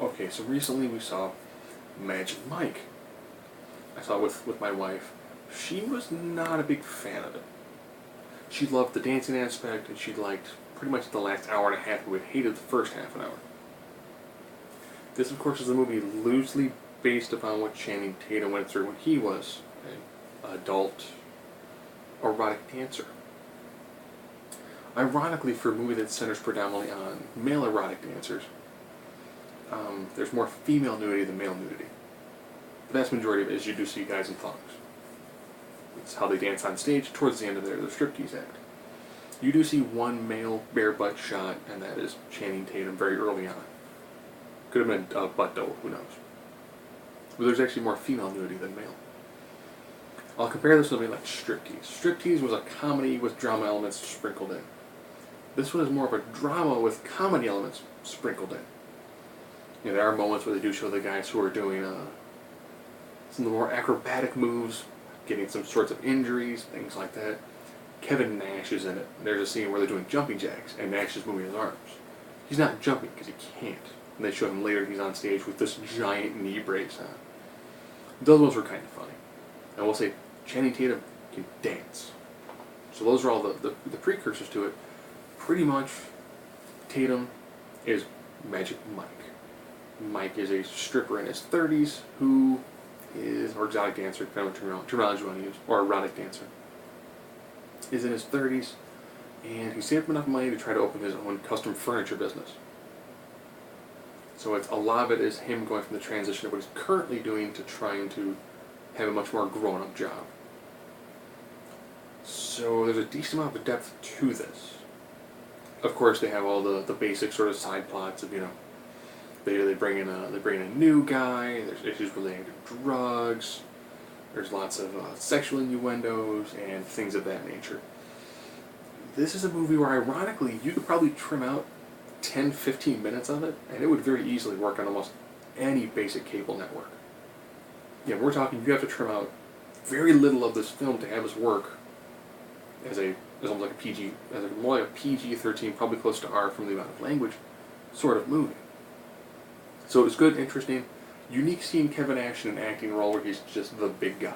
Okay, so recently we saw Magic Mike. I saw it with my wife. She was not a big fan of it. She loved the dancing aspect, and she liked pretty much the last hour and a half, but hated the first half an hour. This, of course, is a movie loosely based upon what Channing Tatum went through when he was an adult erotic dancer. Ironically, for a movie that centers predominantly on male erotic dancers, there's more female nudity than male nudity. The vast majority of it is you do see guys in thongs. It's how they dance on stage towards the end of their striptease act. You do see one male bare butt shot, and that is Channing Tatum very early on. Could have been a butt double, who knows. But there's actually more female nudity than male. I'll compare this to something like Striptease. Striptease was a comedy with drama elements sprinkled in. This one is more of a drama with comedy elements sprinkled in. You know, there are moments where they do show the guys who are doing some of the more acrobatic moves, getting some sorts of injuries, things like that. Kevin Nash is in it. There's a scene where they're doing jumping jacks, and Nash is moving his arms. He's not jumping because he can't. And they show him later he's on stage with this giant knee brace on. Those ones were kind of funny. I will say, Channing Tatum can dance. So those are all the precursors to it. Pretty much, Tatum is Magic Mike. Mike is a stripper in his 30s who is, or exotic dancer, kind of terminology you want to use, or erotic dancer, is in his 30s, and he saved up enough money to try to open his own custom furniture business. So a lot of it is him going from the transition of what he's currently doing to trying to have a much more grown-up job. So there's a decent amount of depth to this. Of course, they have all the basic sort of side plots of, you know, they bring in a new guy. There's issues relating to drugs. There's lots of sexual innuendos and things of that nature. This is a movie where, ironically, you could probably trim out 10-15 minutes of it, and it would very easily work on almost any basic cable network. Yeah, we're talking you have to trim out very little of this film to have this work as almost like a PG, more like a PG-13, probably close to R from the amount of language, sort of movie. So it was good, interesting, unique seeing Kevin Nash in an acting role where he's just the big guy.